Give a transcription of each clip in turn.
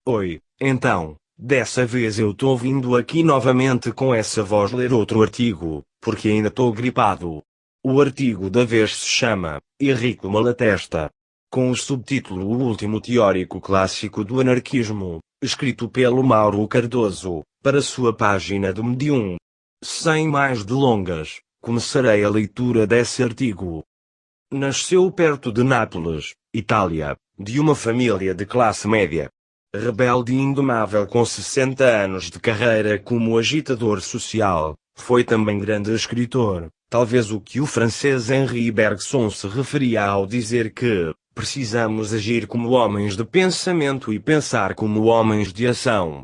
Oi, então, dessa vez eu tô vindo aqui novamente com essa voz ler outro artigo, porque ainda tô gripado. O artigo da vez se chama Henrique Malatesta, com o subtítulo O Último Teórico Clássico do Anarquismo, escrito pelo Mauro Cardoso, para sua página do Medium. Sem mais delongas, começarei a leitura desse artigo. Nasceu perto de Nápoles, Itália, de uma família de classe média. Rebelde e indomável com 60 anos de carreira como agitador social, foi também grande escritor, talvez o que o francês Henri Bergson se referia ao dizer que precisamos agir como homens de pensamento e pensar como homens de ação.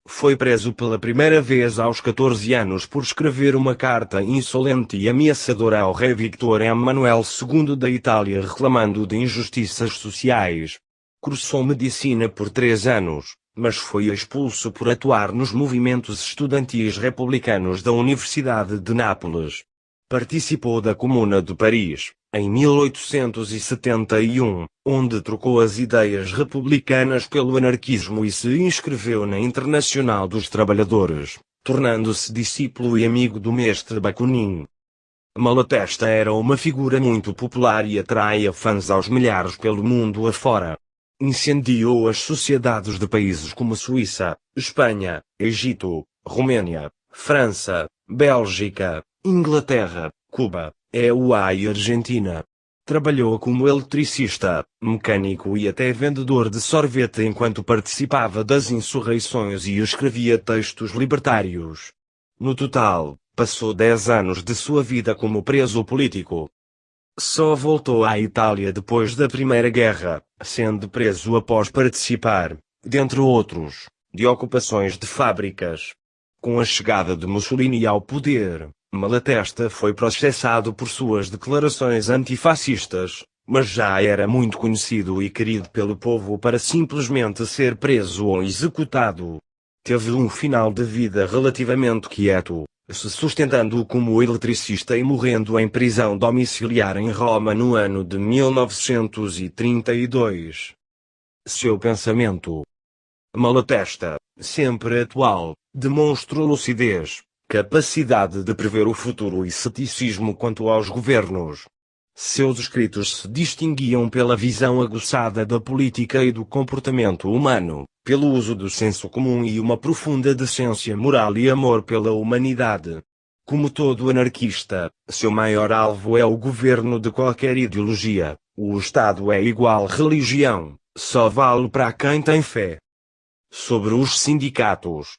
Foi preso pela primeira vez aos 14 anos por escrever uma carta insolente e ameaçadora ao rei Victor Emmanuel II da Itália reclamando de injustiças sociais. Cursou medicina por 3 anos, mas foi expulso por atuar nos movimentos estudantis republicanos da Universidade de Nápoles. Participou da Comuna de Paris, em 1871, onde trocou as ideias republicanas pelo anarquismo e se inscreveu na Internacional dos Trabalhadores, tornando-se discípulo e amigo do mestre Bakunin. Malatesta era uma figura muito popular e atraía fãs aos milhares pelo mundo afora. Incendiou as sociedades de países como Suíça, Espanha, Egito, Romênia, França, Bélgica, Inglaterra, Cuba, EUA e Argentina. Trabalhou como eletricista, mecânico e até vendedor de sorvete enquanto participava das insurreições e escrevia textos libertários. No total, passou 10 anos de sua vida como preso político. Só voltou à Itália depois da Primeira Guerra, sendo preso após participar, dentre outros, de ocupações de fábricas. Com a chegada de Mussolini ao poder, Malatesta foi processado por suas declarações antifascistas, mas já era muito conhecido e querido pelo povo para simplesmente ser preso ou executado. Teve um final de vida relativamente quieto, se sustentando como eletricista e morrendo em prisão domiciliar em Roma no ano de 1932. Seu pensamento. Malatesta, sempre atual, demonstrou lucidez, capacidade de prever o futuro e ceticismo quanto aos governos. Seus escritos se distinguiam pela visão aguçada da política e do comportamento humano, pelo uso do senso comum e uma profunda decência moral e amor pela humanidade. Como todo anarquista, seu maior alvo é o governo de qualquer ideologia. O Estado é igual religião, só vale para quem tem fé. Sobre os sindicatos.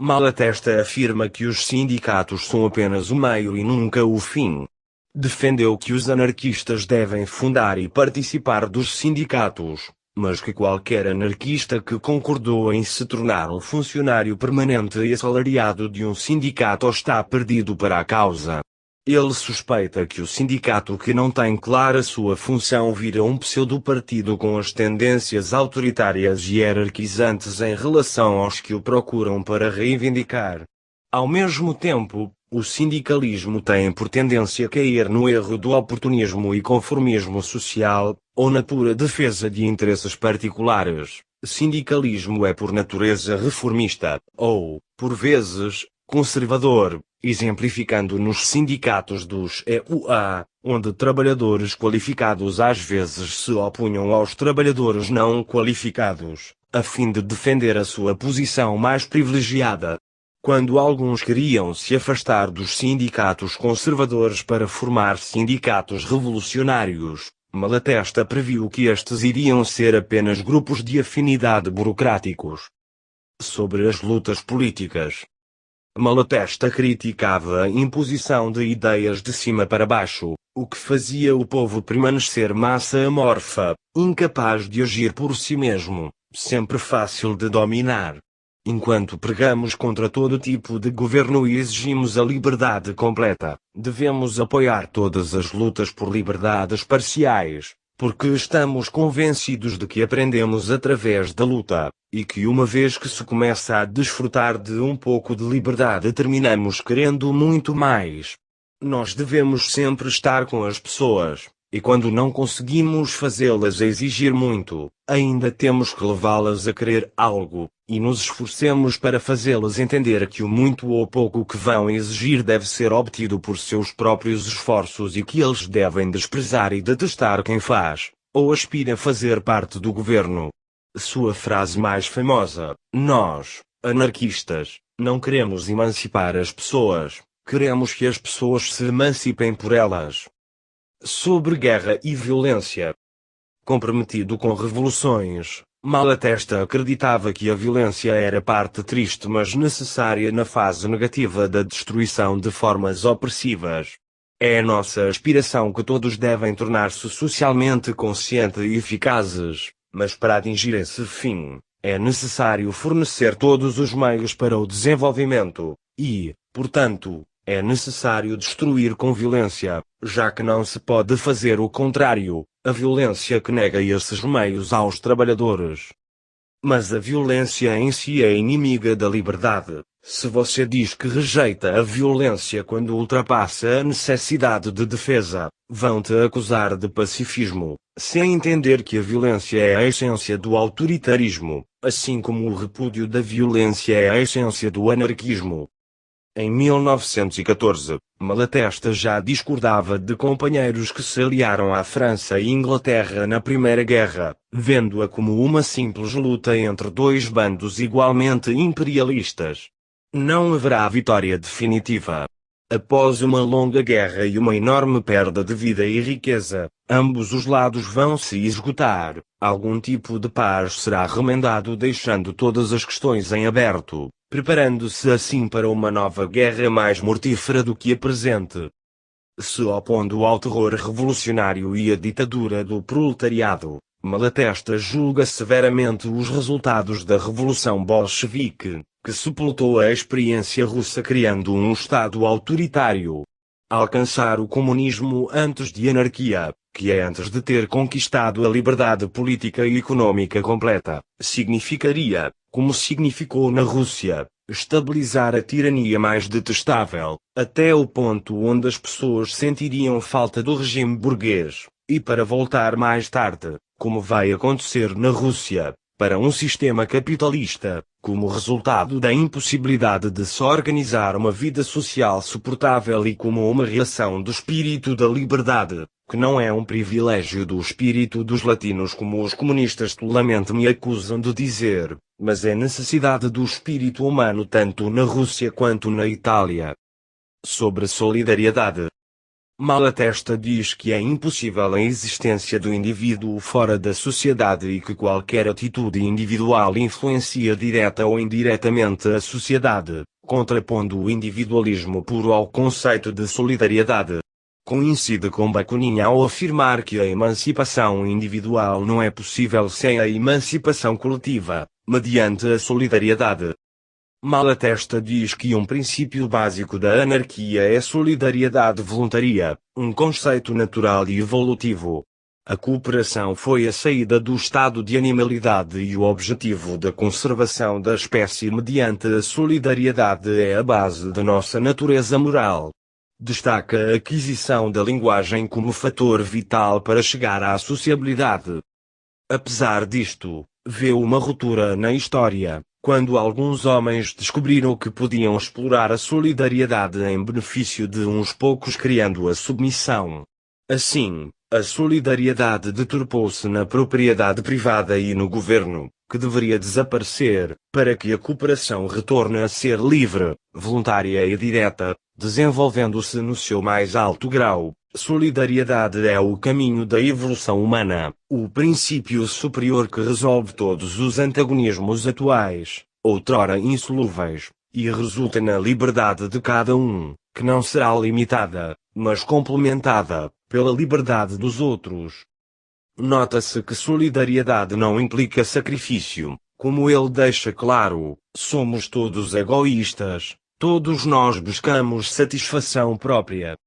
Malatesta afirma que os sindicatos são apenas o meio e nunca o fim. Defendeu que os anarquistas devem fundar e participar dos sindicatos, mas que qualquer anarquista que concordou em se tornar um funcionário permanente e assalariado de um sindicato está perdido para a causa. Ele suspeita que o sindicato que não tem clara sua função vira um pseudo-partido com as tendências autoritárias e hierarquizantes em relação aos que o procuram para reivindicar. Ao mesmo tempo, o sindicalismo tem por tendência a cair no erro do oportunismo e conformismo social, ou na pura defesa de interesses particulares. Sindicalismo é por natureza reformista, ou, por vezes, conservador, exemplificando nos sindicatos dos EUA, onde trabalhadores qualificados às vezes se opunham aos trabalhadores não qualificados, a fim de defender a sua posição mais privilegiada. Quando alguns queriam se afastar dos sindicatos conservadores para formar sindicatos revolucionários, Malatesta previu que estes iriam ser apenas grupos de afinidade burocráticos. Sobre as lutas políticas. Malatesta criticava a imposição de ideias de cima para baixo, o que fazia o povo permanecer massa amorfa, incapaz de agir por si mesmo, sempre fácil de dominar. Enquanto pregamos contra todo tipo de governo e exigimos a liberdade completa, devemos apoiar todas as lutas por liberdades parciais, porque estamos convencidos de que aprendemos através da luta, e que uma vez que se começa a desfrutar de um pouco de liberdade terminamos querendo muito mais. Nós devemos sempre estar com as pessoas, e quando não conseguimos fazê-las a exigir muito, ainda temos que levá-las a querer algo, e nos esforcemos para fazê-las entender que o muito ou pouco que vão exigir deve ser obtido por seus próprios esforços e que eles devem desprezar e detestar quem faz, ou aspira a fazer parte do governo. Sua frase mais famosa: nós, anarquistas, não queremos emancipar as pessoas, queremos que as pessoas se emancipem por elas. Sobre guerra e violência. Comprometido com revoluções, Malatesta acreditava que a violência era parte triste mas necessária na fase negativa da destruição de formas opressivas. É a nossa aspiração que todos devem tornar-se socialmente conscientes e eficazes, mas para atingir esse fim, é necessário fornecer todos os meios para o desenvolvimento, e, portanto, é necessário destruir com violência, já que não se pode fazer o contrário, a violência que nega esses meios aos trabalhadores. Mas a violência em si é inimiga da liberdade. Se você diz que rejeita a violência quando ultrapassa a necessidade de defesa, vão-te acusar de pacifismo, sem entender que a violência é a essência do autoritarismo, assim como o repúdio da violência é a essência do anarquismo. Em 1914, Malatesta já discordava de companheiros que se aliaram à França e Inglaterra na Primeira Guerra, vendo-a como uma simples luta entre dois bandos igualmente imperialistas. Não haverá vitória definitiva. Após uma longa guerra e uma enorme perda de vida e riqueza, ambos os lados vão se esgotar, algum tipo de paz será remendado deixando todas as questões em aberto, preparando-se assim para uma nova guerra mais mortífera do que a presente. Se opondo ao terror revolucionário e à ditadura do proletariado, Malatesta julga severamente os resultados da Revolução Bolchevique, que sepultou a experiência russa criando um Estado autoritário. Alcançar o comunismo antes de anarquia, que é antes de ter conquistado a liberdade política e econômica completa, significaria, como significou na Rússia, estabilizar a tirania mais detestável, até o ponto onde as pessoas sentiriam falta do regime burguês, e para voltar mais tarde, como vai acontecer na Rússia, para um sistema capitalista, como resultado da impossibilidade de se organizar uma vida social suportável e como uma reação do espírito da liberdade, que não é um privilégio do espírito dos latinos como os comunistas tolamente me acusam de dizer, mas é necessidade do espírito humano tanto na Rússia quanto na Itália. Sobre solidariedade. Malatesta diz que é impossível a existência do indivíduo fora da sociedade e que qualquer atitude individual influencia direta ou indiretamente a sociedade, contrapondo o individualismo puro ao conceito de solidariedade. Coincide com Bakunin ao afirmar que a emancipação individual não é possível sem a emancipação coletiva, mediante a solidariedade. Malatesta diz que um princípio básico da anarquia é solidariedade voluntária, um conceito natural e evolutivo. A cooperação foi a saída do estado de animalidade e o objetivo da conservação da espécie mediante a solidariedade é a base da nossa natureza moral. Destaca a aquisição da linguagem como fator vital para chegar à sociabilidade. Apesar disto, vê uma ruptura na história, quando alguns homens descobriram que podiam explorar a solidariedade em benefício de uns poucos criando a submissão. Assim, a solidariedade deturpou-se na propriedade privada e no governo, que deveria desaparecer, para que a cooperação retorne a ser livre, voluntária e direta, desenvolvendo-se no seu mais alto grau. Solidariedade é o caminho da evolução humana, o princípio superior que resolve todos os antagonismos atuais, outrora insolúveis, e resulta na liberdade de cada um, que não será limitada, mas complementada, pela liberdade dos outros. Nota-se que solidariedade não implica sacrifício, como ele deixa claro, somos todos egoístas, todos nós buscamos satisfação própria.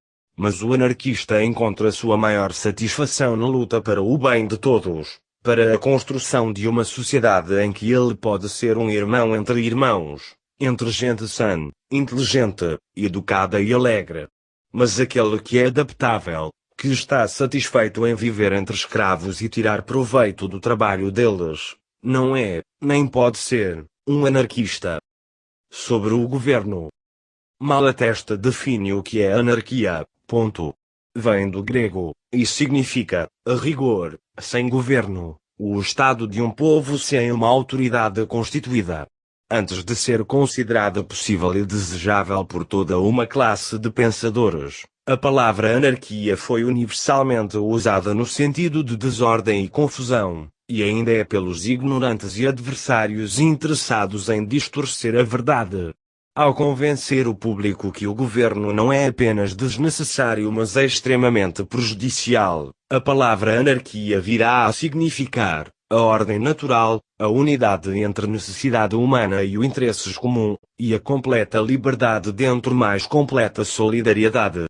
Mas o anarquista encontra sua maior satisfação na luta para o bem de todos, para a construção de uma sociedade em que ele pode ser um irmão entre irmãos, entre gente sã, inteligente, educada e alegre. Mas aquele que é adaptável, que está satisfeito em viver entre escravos e tirar proveito do trabalho deles, não é, nem pode ser, um anarquista. Sobre o governo. Malatesta define o que é anarquia, ponto. Vem do grego, e significa, a rigor, sem governo, o estado de um povo sem uma autoridade constituída. Antes de ser considerada possível e desejável por toda uma classe de pensadores, a palavra anarquia foi universalmente usada no sentido de desordem e confusão, e ainda é pelos ignorantes e adversários interessados em distorcer a verdade. Ao convencer o público que o governo não é apenas desnecessário mas é extremamente prejudicial, a palavra anarquia virá a significar a ordem natural, a unidade entre necessidade humana e o interesses comum, e a completa liberdade dentro mais completa solidariedade.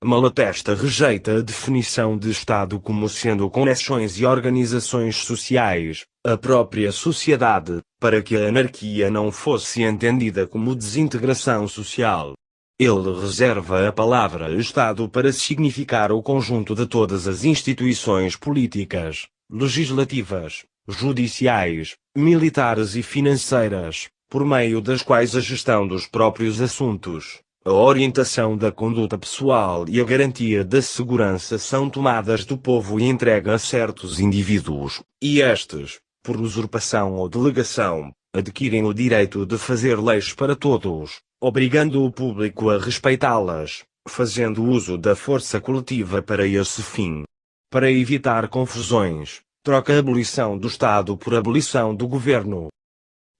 Malatesta rejeita a definição de Estado como sendo conexões e organizações sociais, a própria sociedade, para que a anarquia não fosse entendida como desintegração social. Ele reserva a palavra Estado para significar o conjunto de todas as instituições políticas, legislativas, judiciais, militares e financeiras, por meio das quais a gestão dos próprios assuntos, a orientação da conduta pessoal e a garantia da segurança são tomadas do povo e entregue a certos indivíduos, e estes, por usurpação ou delegação, adquirem o direito de fazer leis para todos, obrigando o público a respeitá-las, fazendo uso da força coletiva para esse fim. Para evitar confusões, troca a abolição do Estado por abolição do governo.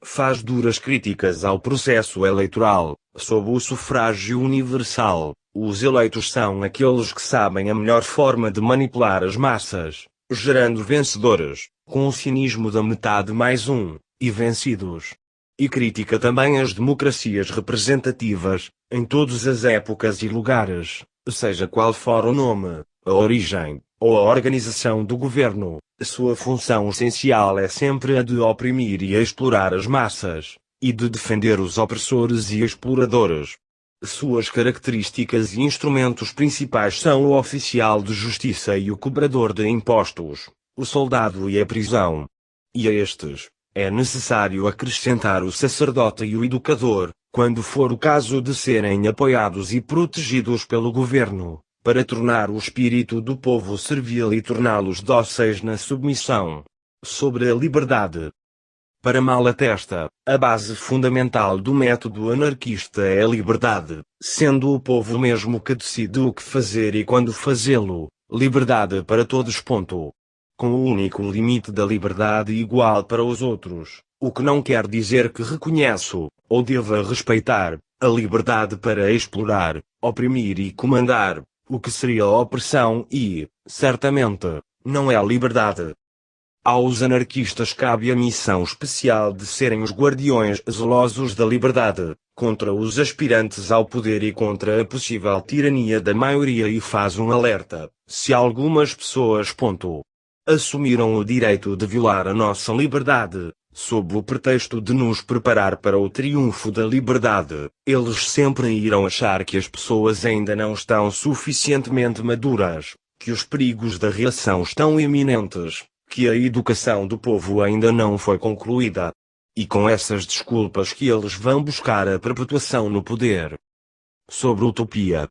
Faz duras críticas ao processo eleitoral. Sob o sufrágio universal, os eleitos são aqueles que sabem a melhor forma de manipular as massas, gerando vencedores, com o cinismo da metade mais um, e vencidos. E critica também as democracias representativas, em todas as épocas e lugares, seja qual for o nome, a origem, ou a organização do governo. Sua função essencial é sempre a de oprimir e explorar as massas, e de defender os opressores e exploradores. Suas características e instrumentos principais são o oficial de justiça e o cobrador de impostos, o soldado e a prisão. E a estes, é necessário acrescentar o sacerdote e o educador, quando for o caso de serem apoiados e protegidos pelo governo, para tornar o espírito do povo servil e torná-los dóceis na submissão. Sobre a liberdade. Para Malatesta, a base fundamental do método anarquista é a liberdade, sendo o povo mesmo que decide o que fazer e quando fazê-lo, liberdade para todos. Com o único limite da liberdade igual para os outros, o que não quer dizer que reconheço, ou deva respeitar, a liberdade para explorar, oprimir e comandar, o que seria opressão e, certamente, não é a liberdade. Aos anarquistas cabe a missão especial de serem os guardiões zelosos da liberdade, contra os aspirantes ao poder e contra a possível tirania da maioria e faz um alerta, se algumas pessoas assumiram o direito de violar a nossa liberdade, sob o pretexto de nos preparar para o triunfo da liberdade, eles sempre irão achar que as pessoas ainda não estão suficientemente maduras, que os perigos da reação estão iminentes, que a educação do povo ainda não foi concluída. E com essas desculpas que eles vão buscar a perpetuação no poder. Sobre utopia.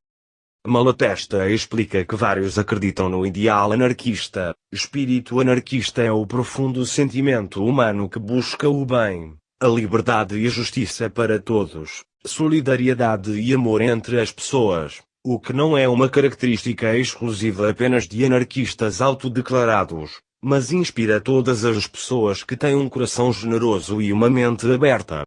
Malatesta explica que vários acreditam no ideal anarquista. Espírito anarquista é o profundo sentimento humano que busca o bem, a liberdade e a justiça para todos, solidariedade e amor entre as pessoas, o que não é uma característica exclusiva apenas de anarquistas autodeclarados, mas inspira todas as pessoas que têm um coração generoso e uma mente aberta.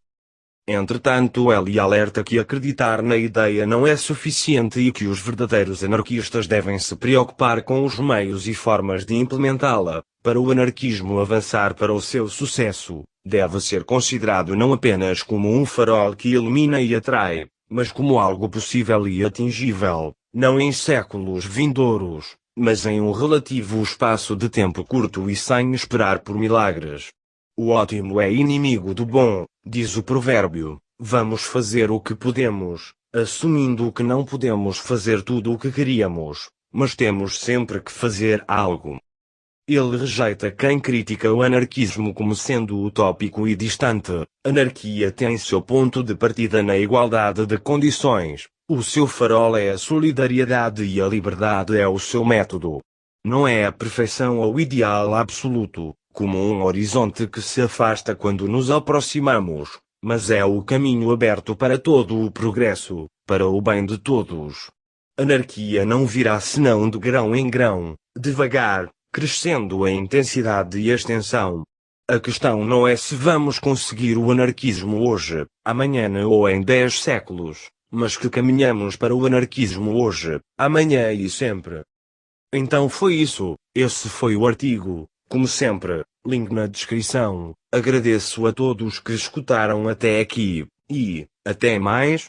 Entretanto, ele alerta que acreditar na ideia não é suficiente e que os verdadeiros anarquistas devem se preocupar com os meios e formas de implementá-la. Para o anarquismo avançar para o seu sucesso, deve ser considerado não apenas como um farol que ilumina e atrai, mas como algo possível e atingível, não em séculos vindouros, mas em um relativo espaço de tempo curto e sem esperar por milagres. O ótimo é inimigo do bom, diz o provérbio. Vamos fazer o que podemos, assumindo que não podemos fazer tudo o que queríamos, mas temos sempre que fazer algo. Ele rejeita quem critica o anarquismo como sendo utópico e distante. Anarquia tem seu ponto de partida na igualdade de condições, o seu farol é a solidariedade e a liberdade é o seu método. Não é a perfeição ou ideal absoluto, como um horizonte que se afasta quando nos aproximamos, mas é o caminho aberto para todo o progresso, para o bem de todos. Anarquia não virá senão de grão em grão, devagar, crescendo em intensidade e extensão. A questão não é se vamos conseguir o anarquismo hoje, amanhã ou em 10 séculos, mas que caminhamos para o anarquismo hoje, amanhã e sempre. Então foi isso, esse foi o artigo, como sempre, link na descrição. Agradeço a todos que escutaram até aqui, e, até mais.